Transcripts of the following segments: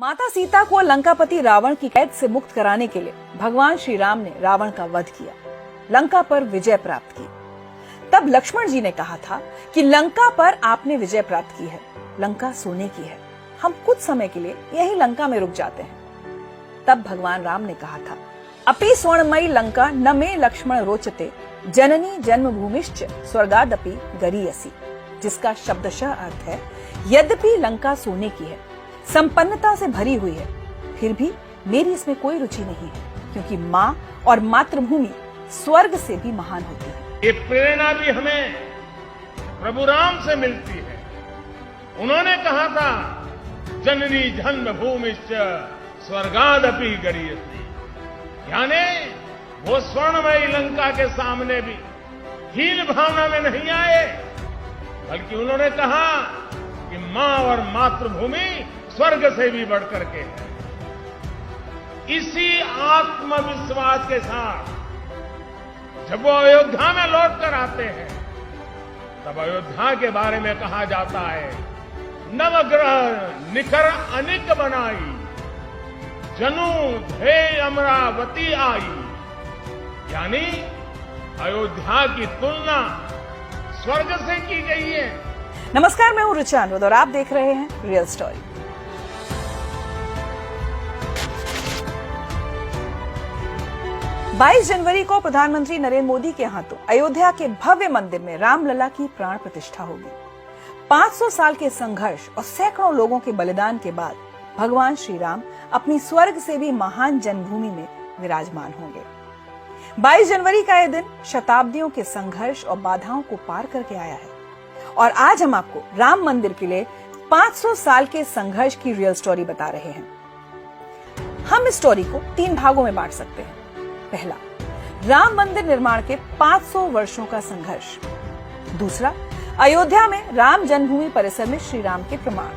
माता सीता को लंकापति रावण की कैद से मुक्त कराने के लिए भगवान श्री राम ने रावण का वध किया, लंका पर विजय प्राप्त की। तब लक्ष्मण जी ने कहा था कि लंका पर आपने विजय प्राप्त की है, लंका सोने की है, हम कुछ समय के लिए यही लंका में रुक जाते हैं। तब भगवान राम ने कहा था, अपि स्वर्णमयी लंका न मे लक्ष्मण रोचते, जननी जन्मभूमिश्च स्वर्गादपि गरीयसी, जिसका शब्दशः अर्थ है, यद्यपि लंका सोने की है, संपन्नता से भरी हुई है, फिर भी मेरी इसमें कोई रुचि नहीं है, क्योंकि माँ और मातृभूमि स्वर्ग से भी महान होती है। ये प्रेरणा भी हमें प्रभु राम से मिलती है। उन्होंने कहा था, जननी जन्मभूमिश्च स्वर्गादपि गरीयसी, यानी वो स्वर्णमयी लंका के सामने भी हीन भावना में नहीं आए, बल्कि उन्होंने कहा कि मां और मातृभूमि स्वर्ग से भी बढ़कर के है। इसी आत्मविश्वास के साथ जब वो अयोध्या में लौट कर आते हैं, तब अयोध्या के बारे में कहा जाता है, नवग्रह निखर अनिक बनाई, जनु ध्येय अमरावती आई, यानी अयोध्या की तुलना स्वर्ग से की गई है। नमस्कार, मैं हूं रुचि अनवद और आप देख रहे हैं रियल स्टोरी। बाईस जनवरी को प्रधानमंत्री नरेंद्र मोदी के हाथों अयोध्या के भव्य मंदिर में रामलला की प्राण प्रतिष्ठा होगी। 500 साल के संघर्ष और सैकड़ों लोगों के बलिदान के बाद भगवान श्री राम अपनी स्वर्ग से भी महान जन्मभूमि में विराजमान होंगे। 22 जनवरी का यह दिन शताब्दियों के संघर्ष और बाधाओं को पार करके आया है, और आज हम आपको राम मंदिर के लिए 500 साल के संघर्ष की रियल स्टोरी बता रहे हैं। हम इस स्टोरी को 3 भागों में बांट सकते हैं। पहला, राम मंदिर निर्माण के 500 वर्षों का संघर्ष। दूसरा, अयोध्या में राम जन्मभूमि परिसर में श्री राम के प्रमाण।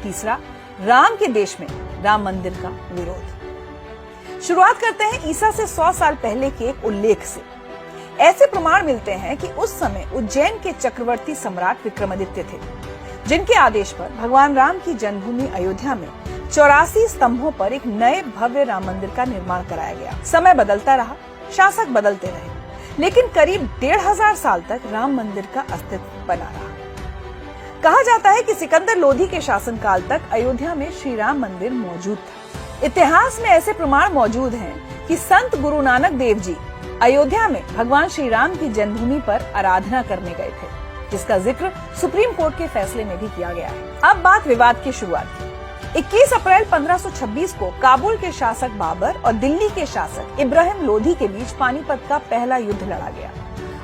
तीसरा, राम के देश में राम मंदिर का विरोध। शुरुआत करते हैं ईसा से 100 साल पहले के एक उल्लेख से। ऐसे प्रमाण मिलते हैं कि उस समय उज्जैन के चक्रवर्ती सम्राट विक्रमादित्य थे, जिनके आदेश पर भगवान राम की जन्मभूमि अयोध्या में 84 स्तंभों पर एक नए भव्य राम मंदिर का निर्माण कराया गया। समय बदलता रहा, शासक बदलते रहे, लेकिन करीब 1500 साल तक राम मंदिर का अस्तित्व बना रहा। कहा जाता है कि सिकंदर लोधी के शासनकाल तक अयोध्या में श्री राम मंदिर मौजूद था। इतिहास में ऐसे प्रमाण मौजूद हैं कि संत गुरु नानक देव जी अयोध्या में भगवान श्री राम की जन्मभूमि पर आराधना करने गए थे, जिसका जिक्र सुप्रीम कोर्ट के फैसले में भी किया गया है। अब बात विवाद की शुरुआत की। 21 अप्रैल 1526 को काबुल के शासक बाबर और दिल्ली के शासक इब्राहिम लोधी के बीच पानीपत का पहला युद्ध लड़ा गया,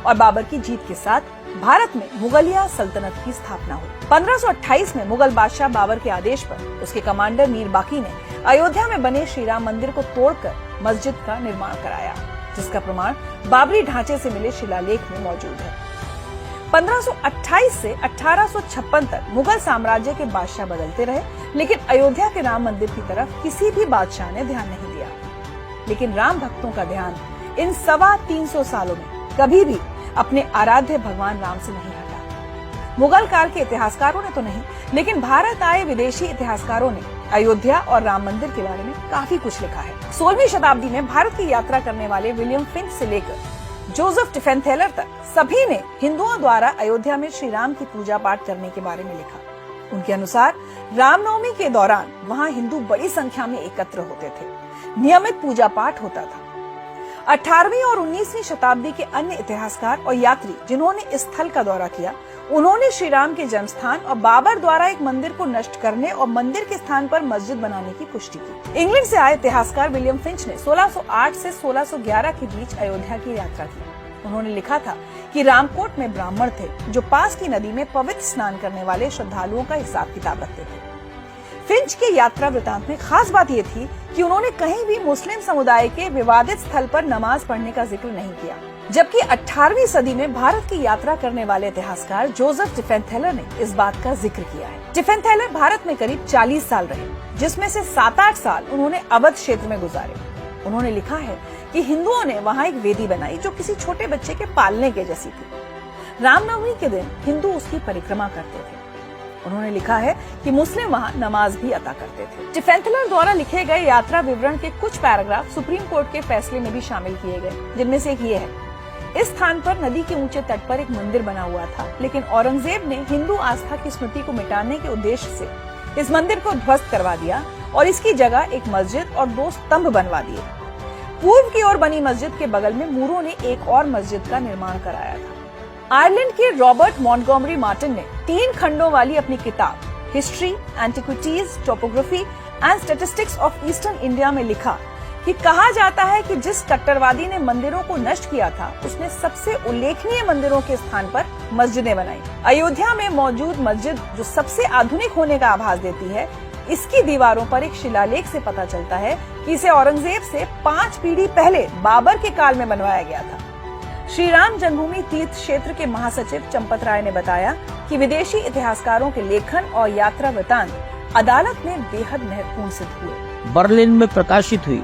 और बाबर की जीत के साथ भारत में मुगलिया सल्तनत की स्थापना हुई। 1528 में मुगल बादशाह बाबर के आदेश पर उसके कमांडर मीर बाकी ने अयोध्या में बने श्री राम मंदिर को तोड़कर मस्जिद का निर्माण कराया, जिसका प्रमाण बाबरी ढांचे से मिले शिलालेख में मौजूद है। 1528 से 1856 तक मुगल साम्राज्य के बादशाह बदलते रहे, लेकिन अयोध्या के राम मंदिर की तरफ किसी भी बादशाह ने ध्यान नहीं दिया। लेकिन राम भक्तों का ध्यान इन 325 सालों में कभी भी अपने आराध्य भगवान राम से नहीं हटा। मुगल काल के इतिहासकारों ने तो नहीं, लेकिन भारत आए विदेशी इतिहासकारों ने अयोध्या और राम मंदिर के बारे में काफी कुछ लिखा है। 16वीं शताब्दी में भारत की यात्रा करने वाले विलियम फिंच से लेकर जोसेफ टिफेंथेलर तक सभी ने हिंदुओं द्वारा अयोध्या में श्री राम की पूजा पाठ करने के बारे में लिखा। उनके अनुसार रामनवमी के दौरान वहां हिंदू बड़ी संख्या में एकत्र होते थे, नियमित पूजा पाठ होता था। 18वीं और 19वीं शताब्दी के अन्य इतिहासकार और यात्री जिन्होंने इस स्थल का दौरा किया, उन्होंने श्री राम के जन्म स्थान और बाबर द्वारा एक मंदिर को नष्ट करने और मंदिर के स्थान पर मस्जिद बनाने की पुष्टि की। इंग्लैंड से आए इतिहासकार विलियम फिंच ने 1608 से 1611 के बीच अयोध्या की यात्रा की। उन्होंने लिखा था कि रामकोट में ब्राह्मण थे, जो पास की नदी में पवित्र स्नान करने वाले श्रद्धालुओं का हिसाब किताब रखते थे। फिंच के यात्रा वृतांत में खास बात यह थी कि उन्होंने कहीं भी मुस्लिम समुदाय के विवादित स्थल पर नमाज पढ़ने का जिक्र नहीं किया, जबकि 18वीं सदी में भारत की यात्रा करने वाले इतिहासकार जोसेफ टिफेंथेलर ने इस बात का जिक्र किया है। टिफेंथेलर भारत में करीब 40 साल रहे, जिसमें से 7-8 साल उन्होंने अवध क्षेत्र में गुजारे। उन्होंने लिखा है कि हिंदुओं ने वहाँ एक वेदी बनाई जो किसी छोटे बच्चे के पालने के जैसी थी। रामनवमी के दिन हिंदू उसकी परिक्रमा करते थे। उन्होंने लिखा है कि मुस्लिम वहां नमाज भी अता करते थे। टिफेंथलर द्वारा लिखे गए यात्रा विवरण के कुछ पैराग्राफ सुप्रीम कोर्ट के फैसले में भी शामिल किए गए, जिनमें से एक ये है: इस स्थान पर नदी के ऊंचे तट पर एक मंदिर बना हुआ था, लेकिन औरंगजेब ने हिंदू आस्था की स्मृति को मिटाने के उद्देश्य से इस मंदिर को ध्वस्त करवा दिया और इसकी जगह एक मस्जिद और 2 स्तंभ बनवा दिए। पूर्व की ओर बनी मस्जिद के बगल में मूरों ने एक और मस्जिद का निर्माण कराया था। आयरलैंड के रॉबर्ट मॉन्टगोमरी मार्टिन ने 3 खंडों वाली अपनी किताब history, antiquities, topography and statistics of eastern India में लिखा कि कहा जाता है कि जिस कट्टरवादी ने मंदिरों को नष्ट किया था, उसने सबसे उल्लेखनीय मंदिरों के स्थान पर मस्जिदें बनाई। अयोध्या में मौजूद मस्जिद, जो सबसे आधुनिक होने का आभास देती है, इसकी दीवारों पर एक शिलालेख से पता चलता है कि इसे औरंगजेब से 5 पीढ़ी पहले बाबर के काल में बनवाया गया था। श्री राम जन्मभूमि तीर्थ क्षेत्र के महासचिव चंपत राय ने बताया कि विदेशी इतिहासकारों के लेखन और यात्रा वृतांत अदालत में बेहद महत्वपूर्ण सिद्ध हुए। बर्लिन में प्रकाशित हुई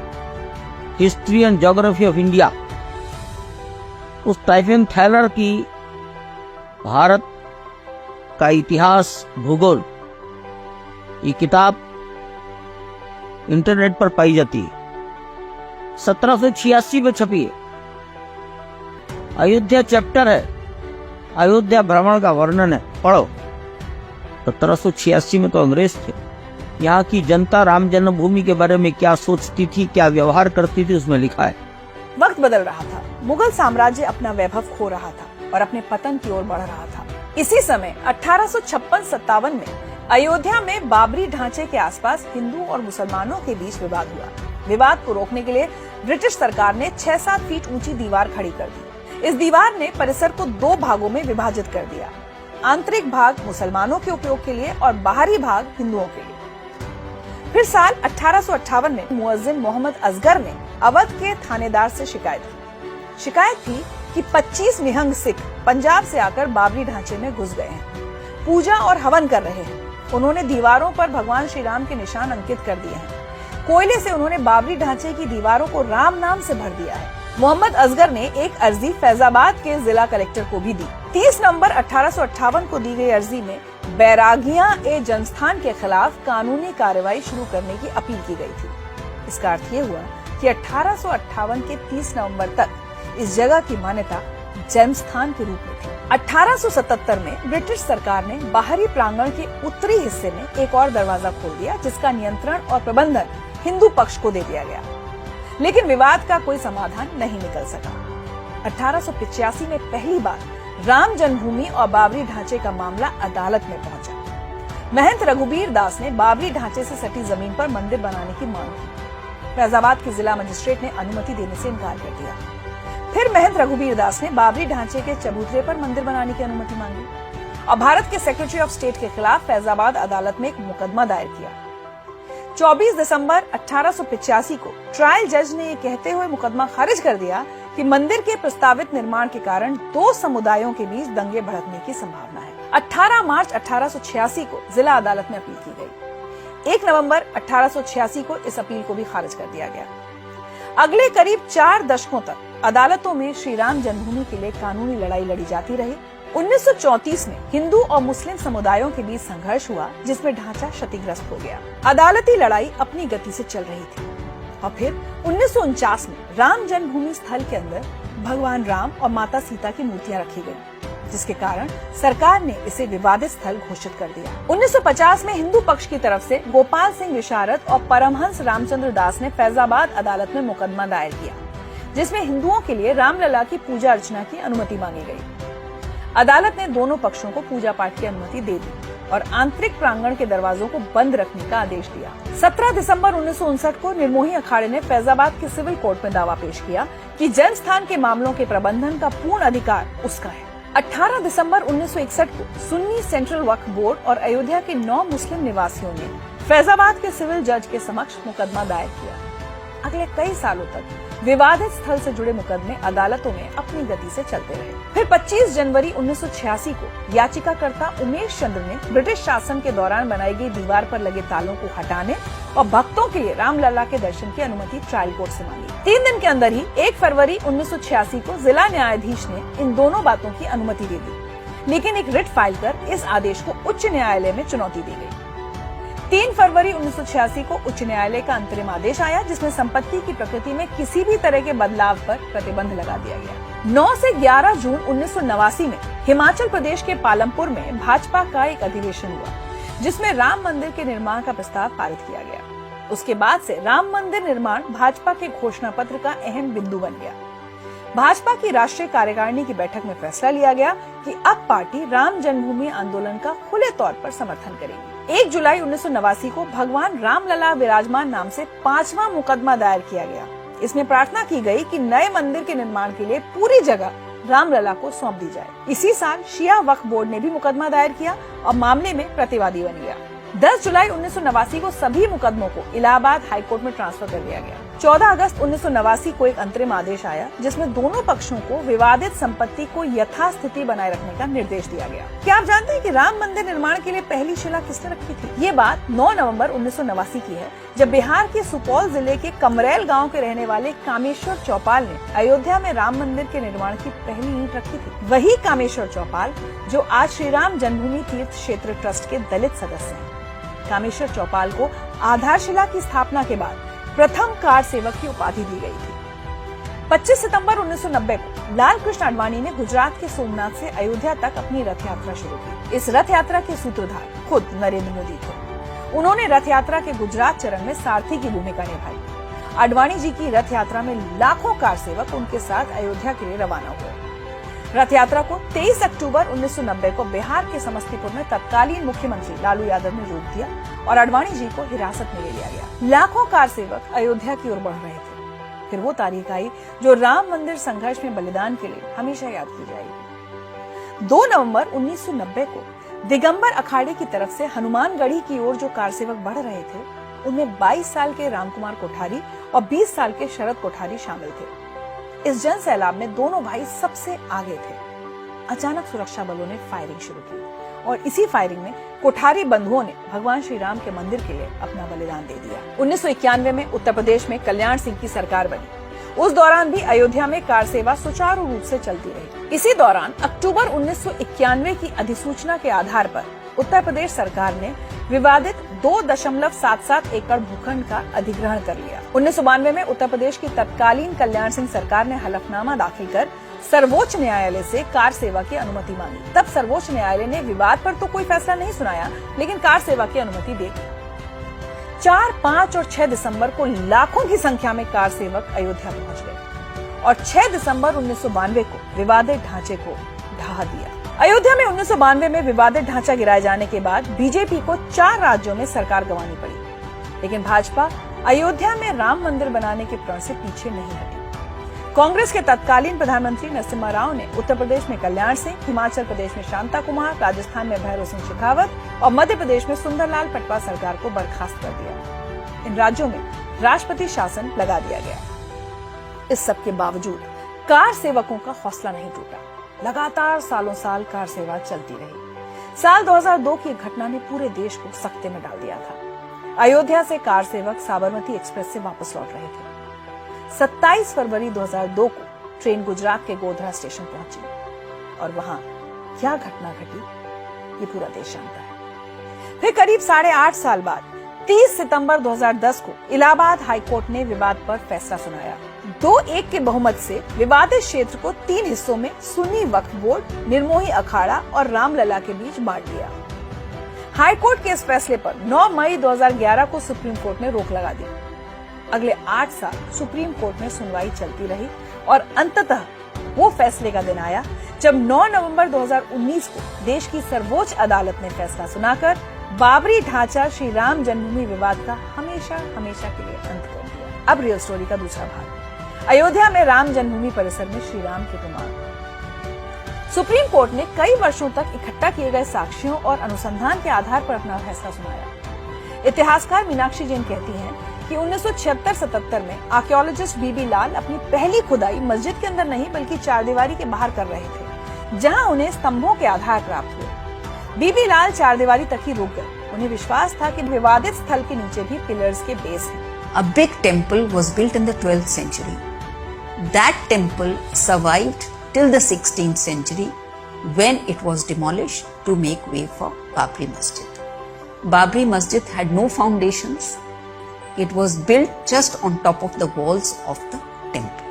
history and geography of India, उस टिफेंथलर की भारत का इतिहास, भूगोल, ये किताब इंटरनेट पर पाई जाती है। 1786 में छपी है। अयोध्या चैप्टर है, अयोध्या भ्रमण का वर्णन है, पढ़ो। 1786 में तो अंग्रेज थे। यहाँ की जनता राम जन्मभूमि के बारे में क्या सोचती थी, क्या व्यवहार करती थी, उसमें लिखा है। वक्त बदल रहा था, मुगल साम्राज्य अपना वैभव खो रहा था और अपने पतन की ओर बढ़ रहा था। इसी समय 1856-57 में अयोध्या में बाबरी ढांचे के आसपास हिंदू और मुसलमानों के बीच विवाद हुआ। विवाद को रोकने के लिए ब्रिटिश सरकार ने 6-7 फीट ऊंची दीवार खड़ी कर दी। इस दीवार ने परिसर को 2 भागों में विभाजित कर दिया, आंतरिक भाग मुसलमानों के उपयोग के लिए और बाहरी भाग हिंदुओं के लिए। फिर साल 1858 में मुअज्जिन मोहम्मद असगर ने अवध के थानेदार से शिकायत थी कि 25 निहंग सिख पंजाब से आकर बाबरी ढांचे में घुस गए हैं, पूजा और हवन कर रहे हैं। उन्होंने दीवारों पर भगवान श्री राम के निशान अंकित कर दिए हैं। कोयले से उन्होंने बाबरी ढांचे की दीवारों को राम नाम से भर दिया है। मोहम्मद असगर ने एक अर्जी फैजाबाद के जिला कलेक्टर को भी दी। 30 नवंबर 1858 को दी गई अर्जी में बैरागियां ए जनस्थान के खिलाफ कानूनी कार्रवाई शुरू करने की अपील की गई थी। इसका अर्थ ये हुआ कि 1858 के 30 नवंबर तक इस जगह की मान्यता जन्मस्थान के रूप में थी। 1877 में ब्रिटिश सरकार ने बाहरी प्रांगण के उत्तरी हिस्से में एक और दरवाजा खोल दिया, जिसका नियंत्रण और प्रबंधन हिंदू पक्ष को दे दिया गया, लेकिन विवाद का कोई समाधान नहीं निकल सका। 1885 में पहली बार राम जन्मभूमि और बाबरी ढांचे का मामला अदालत में पहुंचा। महंत रघुबीर दास ने बाबरी ढांचे से सटी जमीन पर मंदिर बनाने की मांग की। फैजाबाद के जिला मजिस्ट्रेट ने अनुमति देने से इनकार कर दिया। फिर महंत रघुबीर दास ने बाबरी ढांचे के चबूतरे पर मंदिर बनाने की अनुमति मांगी और भारत के सेक्रेटरी ऑफ स्टेट के खिलाफ फैजाबाद अदालत में एक मुकदमा दायर किया। 24 दिसंबर 1885 को ट्रायल जज ने ये कहते हुए मुकदमा खारिज कर दिया कि मंदिर के प्रस्तावित निर्माण के कारण 2 समुदायों के बीच दंगे भड़कने की संभावना है। 18 मार्च 1886 को जिला अदालत में अपील की गई। 1 नवंबर 1886 को इस अपील को भी खारिज कर दिया गया। अगले करीब 4 दशकों तक अदालतों में श्री राम जन्मभूमि के लिए कानूनी लड़ाई लड़ी जाती रही। 1934 में हिंदू और मुस्लिम समुदायों के बीच संघर्ष हुआ, जिसमें ढांचा क्षतिग्रस्त हो गया। अदालती लड़ाई अपनी गति से चल रही थी और फिर 1949 में राम जन्मभूमि स्थल के अंदर भगवान राम और माता सीता की मूर्तियां रखी गयी, जिसके कारण सरकार ने इसे विवादित स्थल घोषित कर दिया। 1950 में हिंदू पक्ष की तरफ से गोपाल सिंह विशारद और परमहंस रामचंद्र दास ने फैजाबाद अदालत में मुकदमा दायर किया, जिसमें हिंदुओं के लिए रामलला की पूजा अर्चना की अनुमति मांगी गई। अदालत ने दोनों पक्षों को पूजा पाठ की अनुमति दे दी और आंतरिक प्रांगण के दरवाजों को बंद रखने का आदेश दिया। 17 दिसंबर 1959 को निर्मोही अखाड़े ने फैजाबाद के सिविल कोर्ट में दावा पेश किया कि जन्मस्थान के मामलों के प्रबंधन का पूर्ण अधिकार उसका है। 18 दिसंबर 1961 को सुन्नी सेंट्रल वक्फ बोर्ड और अयोध्या के 9 मुस्लिम निवासियों ने फैजाबाद के सिविल जज के समक्ष मुकदमा दायर किया। अगले कई सालों तक विवादित स्थल से जुड़े मुकदमे अदालतों में अपनी गति से चलते रहे। फिर 25 जनवरी 1986 को याचिकाकर्ता उमेश चंद्र ने ब्रिटिश शासन के दौरान बनाई गई दीवार पर लगे तालों को हटाने और भक्तों के लिए रामलला के दर्शन की अनुमति ट्रायल कोर्ट से मांगी। 3 दिन के अंदर ही 1 फरवरी 1986 को जिला न्यायाधीश ने इन दोनों बातों की अनुमति दे दी, लेकिन एक रिट फाइल कर इस आदेश को उच्च न्यायालय में चुनौती दी गई। 3 फरवरी 1986 को उच्च न्यायालय का अंतरिम आदेश आया, जिसमें संपत्ति की प्रकृति में किसी भी तरह के बदलाव पर प्रतिबंध लगा दिया गया। 9 से 11 जून 1989 में हिमाचल प्रदेश के पालमपुर में भाजपा का एक अधिवेशन हुआ, जिसमें राम मंदिर के निर्माण का प्रस्ताव पारित किया गया। उसके बाद से राम मंदिर निर्माण भाजपा के घोषणा पत्र का अहम बिंदु बन गया। भाजपा की राष्ट्रीय कार्यकारिणी की बैठक में फैसला लिया गया कि अब पार्टी राम जन्मभूमि आंदोलन का खुले तौर पर समर्थन करेगी। 1 जुलाई 1989 को भगवान रामलला विराजमान नाम से 5वां मुकदमा दायर किया गया। इसमें प्रार्थना की गई कि नए मंदिर के निर्माण के लिए पूरी जगह रामलला को सौंप दी जाए। इसी साल शिया वक्फ बोर्ड ने भी मुकदमा दायर किया और मामले में प्रतिवादी बन गया। 10 जुलाई 1989 को सभी मुकदमों को इलाहाबाद हाईकोर्ट में ट्रांसफर कर दिया गया। 14 अगस्त 1989 को एक अंतरिम आदेश आया, जिसमें दोनों पक्षों को विवादित संपत्ति को यथास्थिति बनाए रखने का निर्देश दिया गया। क्या आप जानते हैं कि राम मंदिर निर्माण के लिए पहली शिला किसने रखी थी? ये बात 9 नवंबर 1989 की है, जब बिहार के सुपौल जिले के कमरेल गांव के रहने वाले कामेश्वर चौपाल ने अयोध्या में राम मंदिर के निर्माण की पहली ईंट रखी थी। वही कामेश्वर चौपाल जो आज श्री राम जन्मभूमि तीर्थ क्षेत्र ट्रस्ट के दलित सदस्य हैं। कामेश्वर चौपाल को आधारशिला की स्थापना के बाद प्रथम कार सेवक की उपाधि दी गई थी। 25 सितंबर 1990 को लाल कृष्ण आडवाणी ने गुजरात के सोमनाथ से अयोध्या तक अपनी रथ यात्रा शुरू की। इस रथ यात्रा के सूत्रधार खुद नरेंद्र मोदी थे। उन्होंने रथ यात्रा के गुजरात चरण में सारथी की भूमिका निभाई। आडवाणी जी की रथ यात्रा में लाखों कार सेवक उनके साथ अयोध्या के लिए रवाना हुए। रथ यात्रा को 23 अक्टूबर 1990 को बिहार के समस्तीपुर में तत्कालीन मुख्यमंत्री लालू यादव ने रोक दिया और आडवाणी जी को हिरासत में ले लिया गया। लाखों कार सेवक अयोध्या की ओर बढ़ रहे थे। फिर वो तारीख आई जो राम मंदिर संघर्ष में बलिदान के लिए हमेशा याद की जाएगी। 2 नवंबर 1990 को दिगंबर अखाड़े की तरफ से हनुमानगढ़ी की ओर जो कार सेवक बढ़ रहे थे, उनमें 22 साल के रामकुमार कोठारी और 20 साल के शरद कोठारी शामिल थे। इस जन सैलाब में दोनों भाई सबसे आगे थे। अचानक सुरक्षा बलों ने फायरिंग शुरू की और इसी फायरिंग में कोठारी बंधुओं ने भगवान श्री राम के मंदिर के लिए अपना बलिदान दे दिया। 1991 में उत्तर प्रदेश में कल्याण सिंह की सरकार बनी। उस दौरान भी अयोध्या में कार सेवा सुचारू रूप से चलती रही। इसी दौरान अक्टूबर 1991 की अधिसूचना के आधार पर उत्तर प्रदेश सरकार ने विवादित 2.77 एकड़ भूखंड का अधिग्रहण कर लिया। 1992 में उत्तर प्रदेश की तत्कालीन कल्याण सिंह सरकार ने हलफनामा दाखिल कर सर्वोच्च न्यायालय से कार सेवा की अनुमति मांगी। तब सर्वोच्च न्यायालय ने विवाद पर तो कोई फैसला नहीं सुनाया, लेकिन कार सेवा की अनुमति दे दी। 4, 5 और 6 दिसंबर को लाखों की संख्या में कार सेवक अयोध्या पहुंच गए और 6 दिसंबर 1992 को विवादित ढांचे को ढहा दिया। अयोध्या में 1992 में विवादित ढांचा गिराए जाने के बाद बीजेपी को 4 राज्यों में सरकार गंवानी पड़ी, लेकिन भाजपा अयोध्या में राम मंदिर बनाने के प्रण से पीछे नहीं हटी। कांग्रेस के तत्कालीन प्रधानमंत्री नरसिम्हा राव ने उत्तर प्रदेश में कल्याण सिंह, हिमाचल प्रदेश में शांता कुमार, राजस्थान में भैरव सिंह शेखावत और मध्य प्रदेश में सुंदरलाल पटवा सरकार को बर्खास्त कर दिया। इन राज्यों में राष्ट्रपति शासन लगा दिया गया। इस सब के बावजूद कार सेवकों का हौसला नहीं टूटा। लगातार सालों साल कार सेवा चलती रही। साल 2002 की घटना ने पूरे देश को सकते में डाल दिया था। अयोध्या से कार सेवक साबरमती एक्सप्रेस से वापस लौट रहे थे। 27 फरवरी 2002 को ट्रेन गुजरात के गोधरा स्टेशन पहुंची और वहां क्या घटना घटी ये पूरा देश जानता है। फिर करीब 8.5 साल बाद 30 सितंबर 2010 को इलाहाबाद हाईकोर्ट ने विवाद पर फैसला सुनाया। 2-1 के बहुमत से विवादित क्षेत्र को 3 हिस्सों में सुन्नी वक्फ बोर्ड, निर्मोही अखाड़ा और रामलला के बीच बांट दिया। हाईकोर्ट के इस फैसले पर 9 मई 2011 को सुप्रीम कोर्ट ने रोक लगा दी। अगले 8 साल सुप्रीम कोर्ट में सुनवाई चलती रही और अंततः वो फैसले का दिन आया जब 9 नवंबर 2019 को देश की सर्वोच्च अदालत ने फैसला सुनाकर बाबरी ढांचा श्री राम जन्मभूमि विवाद का हमेशा के लिए अंत कर दिया। अब रियल स्टोरी का दूसरा भाग, अयोध्या में राम जन्मभूमि परिसर में श्री राम की प्रतिमा। सुप्रीम कोर्ट ने कई वर्षों तक इकट्ठा किए गए साक्ष्यों और अनुसंधान के आधार पर अपना फैसला सुनाया। इतिहासकार मीनाक्षी जैन कहती हैं कि 1976-77 में आर्कियोलॉजिस्ट बीबी लाल अपनी पहली खुदाई मस्जिद के अंदर नहीं बल्कि चारदीवारी के बाहर कर रहे थे, जहां उन्हें स्तंभों के आधार प्राप्त हुए। बीबी लाल चारदीवारी तक ही रुक गए। उन्हें विश्वास था कि विवादित स्थल के नीचे भी पिलर्स के बेस हैं। A big temple was built in the 12th century. That temple survived till the 16th century when it was demolished to make way for Babri Masjid. Babri Masjid had no foundations. It was built just on top of the walls of the temple.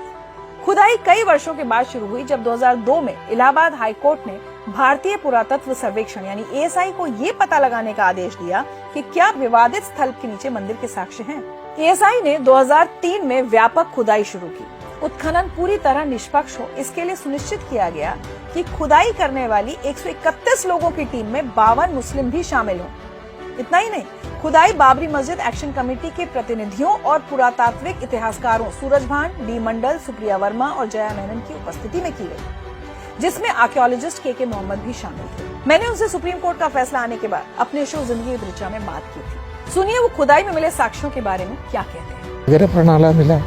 खुदाई कई वर्षों के बाद शुरू हुई जब 2002 में Allahabad high court ने भारतीय पुरातत्व सर्वेक्षण यानी ASI को ये पता लगाने का आदेश दिया कि क्या विवादित स्थल के नीचे मंदिर के साक्ष्य हैं। ASI ने 2003 में व्यापक खुदाई शुरू की। उत्खनन पूरी तरह निष्पक्ष हो, इसके लिए सुनिश्चित किया गया कि खुदाई करने वाली 131 लोगों की टीम में 52 मुस्लिम भी शामिल हों। इतना ही नहीं, खुदाई बाबरी मस्जिद एक्शन कमेटी के प्रतिनिधियों और पुरातात्विक इतिहासकारों सूरजभान, डी मंडल, सुप्रिया वर्मा और जया मेनन की उपस्थिति में की गई, जिसमें आर्कियोलॉजिस्ट के मोहम्मद भी शामिल थे। मैंने उनसे सुप्रीम कोर्ट का फैसला आने के बाद अपने शो जिंदगी की ऋचा में बात की थी। सुनिए वो खुदाई में मिले साक्ष्यों के बारे में क्या कहते हैं। अगर प्रणाला मिला,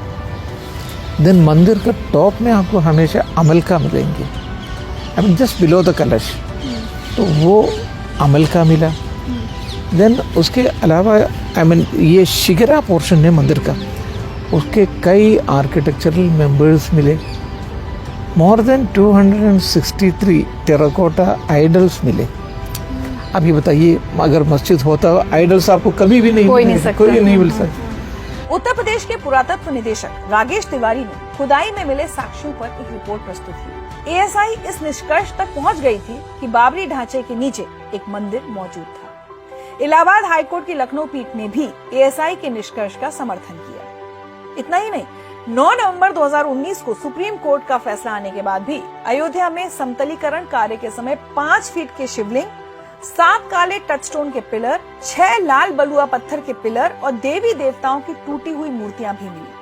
देन मंदिर के टॉप में आपको हमेशा अमल का मिलेंगे, I mean just below the कलश, तो वो अमल का मिला। देन उसके अलावा आई मीन ये शिगरा पोर्शन है मंदिर का, उसके कई आर्किटेक्चरल मेंबर्स मिले। मोर देन 263 टेराकोटा आइडल्स मिले। अब ये बताइए, अगर मस्जिद होता आइडल्स आपको कभी भी नहीं मिल सकता। उत्तर प्रदेश के पुरातत्व निदेशक राकेश तिवारी ने खुदाई में मिले साक्ष्यों पर एक रिपोर्ट प्रस्तुत की। ASI इस निष्कर्ष तक पहुंच गई थी कि बाबरी ढांचे के नीचे एक मंदिर मौजूद था। इलाहाबाद हाईकोर्ट की लखनऊ पीठ ने भी ASI के निष्कर्ष का समर्थन किया। इतना ही नहीं, 9 नवंबर 2019 को सुप्रीम कोर्ट का फैसला आने के बाद भी अयोध्या में समतलीकरण कार्य के समय 5 फीट के शिवलिंग, 7 काले टचस्टोन के पिलर, 6 लाल बलुआ पत्थर के पिलर और देवी देवताओं की टूटी हुई मूर्तियां भी मिली।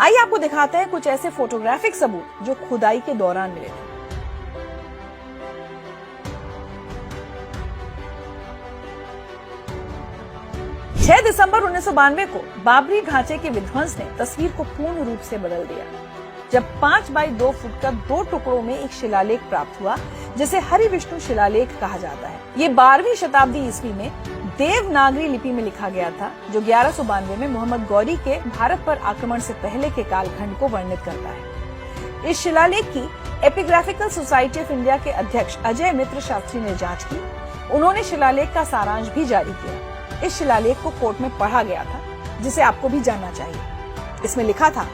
आइए आपको दिखाते हैं कुछ ऐसे फोटोग्राफिक सबूत जो खुदाई के दौरान मिले थे। 6 दिसंबर 1992 को बाबरी ढांचे के विध्वंस ने तस्वीर को पूर्ण रूप से बदल दिया, जब 5 बाई 2 फुट का 2 टुकड़ों में एक शिलालेख प्राप्त हुआ, जिसे हरि विष्णु शिलालेख कहा जाता है। ये 12वीं शताब्दी ईस्वी में देवनागरी लिपि में लिखा गया था, जो 1192 में मोहम्मद गौरी के भारत पर आक्रमण से पहले के कालखंड को वर्णित करता है। इस शिलालेख की एपिग्राफिकल सोसाइटी ऑफ इंडिया के अध्यक्ष अजय मित्र शास्त्री ने जांच की। उन्होंने शिलालेख का सारांश भी जारी किया। इस शिलालेख को कोर्ट में पढ़ा गया था, जिसे आपको भी जानना चाहिए। इसमें लिखा था,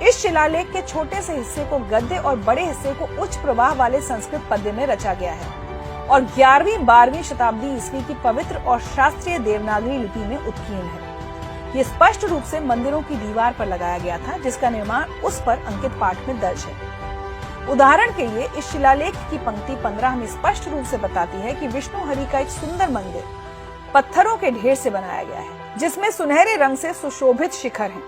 इस शिलालेख के छोटे से हिस्से को गद्य और बड़े हिस्से को उच्च प्रवाह वाले संस्कृत पद्य में रचा गया है और 11वीं-12वीं शताब्दी ईस्वी की पवित्र और शास्त्रीय देवनागरी लिपि में उत्कीर्ण है। ये स्पष्ट रूप से मंदिरों की दीवार पर लगाया गया था, जिसका निर्माण उस पर अंकित पाठ में दर्ज है। उदाहरण के लिए इस शिलालेख की पंक्ति 15 हमें स्पष्ट रूप से बताती है कि विष्णु हरि का एक सुंदर मंदिर पत्थरों के ढेर से बनाया गया है, जिसमें सुनहरे रंग से सुशोभित शिखर हैं।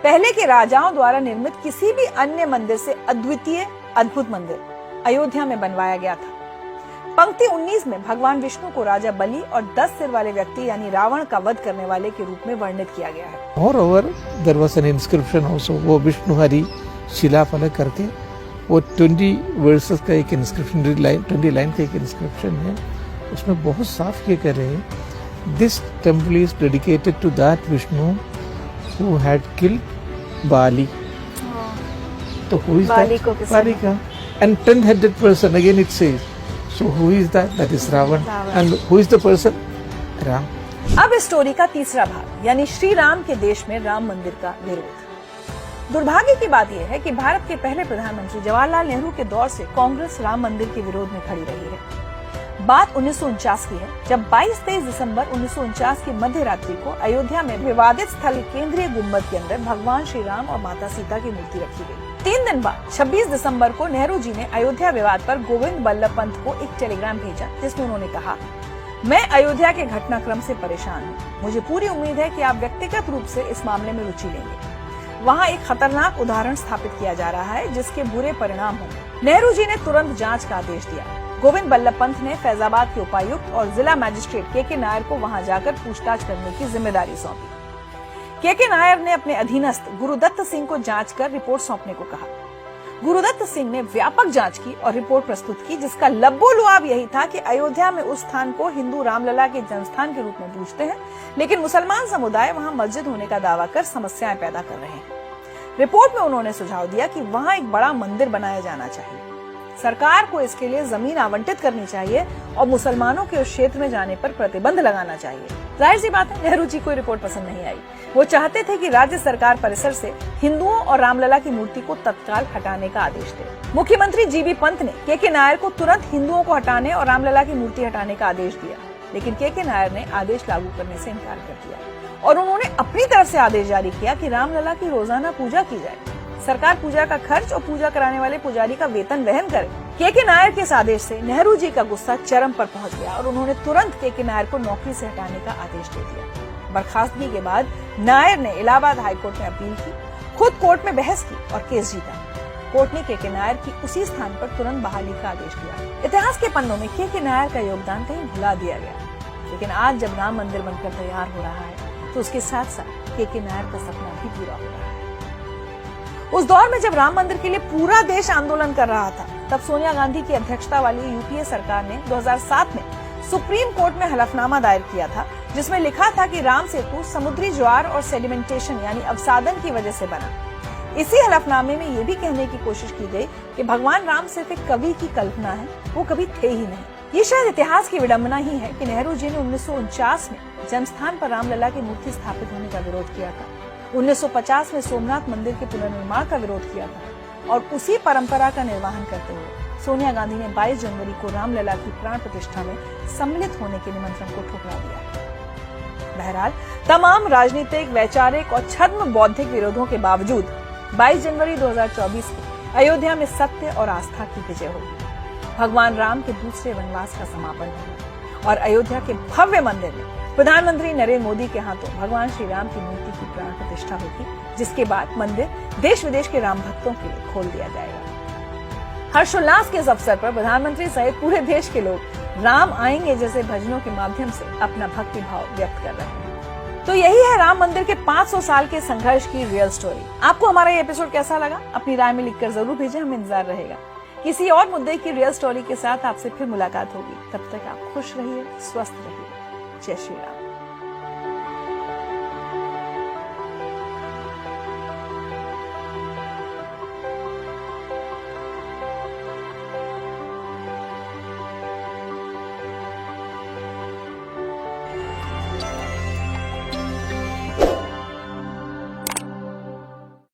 पहले के राजाओं द्वारा निर्मित किसी भी अन्य मंदिर से अद्वितीय अद्भुत मंदिर अयोध्या में बनवाया गया था। पंक्ति 19 में भगवान विष्णु को राजा बलि और 10 सिर वाले व्यक्ति यानी रावण का वध करने वाले के रूप में वर्णित किया गया है। Moreover, there was an inscription also, वो विष्णु हरि शिलाफलक करके वो 20 वर्सेस का एक इंस्क्रिप्शन, 20 लाइन का एक इंस्क्रिप्शन है। उसमें बहुत साफ ये कह रहे हैं, this temple is dedicated to that Vishnu who had killed Bali. So who is Bali that? Bali ka. And 10-headed person, again it says. So who is that? That is Ravan. And who is the person? Ram. अब इस story का तीसरा भाग यानी श्री राम के देश में राम मंदिर का विरोध। दुर्भाग्य की बात यह है कि भारत के पहले प्रधानमंत्री जवाहरलाल नेहरू के दौर से कांग्रेस राम मंदिर के विरोध में खड़ी रही है। बात 1949 की है, जब 22-23 दिसंबर 1949 की मध्य रात्रि को अयोध्या में विवादित स्थल केंद्रीय गुम्बद के अंदर भगवान श्री राम और माता सीता की मूर्ति रखी गई। 3 दिन बाद 26 दिसंबर को नेहरू जी ने अयोध्या विवाद पर गोविंद बल्लभ पंत को एक टेलीग्राम भेजा, जिसमें उन्होंने कहा, मैं अयोध्या के घटनाक्रम से परेशान हूँ। मुझे पूरी उम्मीद है कि आप व्यक्तिगत रूप से इस मामले में रुचि लेंगे। वहाँ एक खतरनाक उदाहरण स्थापित किया जा रहा है, जिसके बुरे परिणाम होंगे। नेहरू जी ने तुरंत जांच का आदेश दिया। गोविंद बल्लभ पंत ने फैजाबाद के उपायुक्त और जिला मजिस्ट्रेट के नायर को वहां जाकर पूछताछ करने की जिम्मेदारी सौंपी। के नायर ने अपने अधीनस्थ गुरुदत्त सिंह को जांच कर रिपोर्ट सौंपने को कहा। गुरुदत्त सिंह ने व्यापक जांच की और रिपोर्ट प्रस्तुत की, जिसका लब्बो-लुआब यही था कि अयोध्या में उस स्थान को हिंदू रामलला के जन्मस्थान के रूप में पूजते हैं, लेकिन मुसलमान समुदाय वहां मस्जिद होने का दावा कर समस्याएं पैदा कर रहे हैं। रिपोर्ट में उन्होंने सुझाव दिया कि वहां एक बड़ा मंदिर बनाया जाना चाहिए। सरकार को इसके लिए जमीन आवंटित करनी चाहिए और मुसलमानों के उस क्षेत्र में जाने पर प्रतिबंध लगाना चाहिए। जाहिर सी बात है, नेहरू जी को रिपोर्ट पसंद नहीं आई। वो चाहते थे कि राज्य सरकार परिसर से हिंदुओं और रामलला की मूर्ति को तत्काल हटाने का आदेश दे। मुख्यमंत्री जीबी पंत ने के नायर को तुरंत हिंदुओं को हटाने और रामलला की मूर्ति हटाने का आदेश दिया, लेकिन के नायर ने आदेश लागू करने से इनकार कर दिया और उन्होंने अपनी तरफ से आदेश जारी किया कि रामलला की रोजाना पूजा की जाए। सरकार पूजा का खर्च और पूजा कराने वाले पुजारी का वेतन वहन करे। के नायर के इस आदेश से नेहरू जी का गुस्सा चरम पर पहुंच गया और उन्होंने तुरंत के नायर को नौकरी से हटाने का आदेश दे दिया। बर्खास्तगी के बाद नायर ने इलाहाबाद हाईकोर्ट में अपील की, खुद कोर्ट में बहस की और केस जीता। कोर्ट ने के नायर की उसी स्थान पर तुरंत बहाली का आदेश दिया। इतिहास के पन्नों में के नायर का योगदान कहीं भुला दिया गया, लेकिन आज जब राम मंदिर बनकर तैयार हो रहा है तो उसके साथ साथ के नायर का सपना भी पूरा हो रहा है। उस दौर में जब राम मंदिर के लिए पूरा देश आंदोलन कर रहा था, तब सोनिया गांधी की अध्यक्षता वाली यूपीए सरकार ने 2007 में सुप्रीम कोर्ट में हलफनामा दायर किया था, जिसमें लिखा था कि राम सेतु समुद्री ज्वार और सेडिमेंटेशन यानी अवसादन की वजह से बना। इसी हलफनामे में ये भी कहने की कोशिश की गई कि भगवान राम सिर्फ एक कवि की कल्पना है, वो कभी थे ही नहीं। ये शायद इतिहास की विडंबना ही है कि नेहरू जी ने 1949 में जन्मस्थान पर रामलला की मूर्ति स्थापित होने का विरोध किया था, 1950 में सोमनाथ मंदिर के पुनर्निर्माण का विरोध किया था और उसी परंपरा का निर्वहन करते हुए सोनिया गांधी ने 22 जनवरी को रामलला की प्राण प्रतिष्ठा में सम्मिलित होने के निमंत्रण को ठुकरा दिया। बहरहाल तमाम राजनीतिक, वैचारिक और छद्म बौद्धिक विरोधों के बावजूद 22 जनवरी 2024 को अयोध्या में सत्य और आस्था की विजय होगी। भगवान राम के दूसरे वनवास का समापन होगा और अयोध्या के भव्य मंदिर में प्रधानमंत्री नरेंद्र मोदी के हाथों भगवान श्री राम की मूर्ति की प्राण प्रतिष्ठा होगी, जिसके बाद मंदिर देश विदेश के राम भक्तों के लिए खोल दिया जाएगा। हर्षोल्लास के इस अवसर पर प्रधानमंत्री सहित पूरे देश के लोग राम आएंगे जैसे भजनों के माध्यम से अपना भक्ति भाव व्यक्त कर रहे हैं। तो यही है राम मंदिर के 500 साल के संघर्ष की रियल स्टोरी। आपको हमारा ये एपिसोड कैसा लगा? अपनी राय में लिखकर जरूर भेजें, हमें इंतजार रहेगा। किसी और मुद्दे की रियल स्टोरी के साथ आपसे फिर मुलाकात होगी। तब तक आप खुश रहिए, स्वस्थ रहिए। जय श्री राम।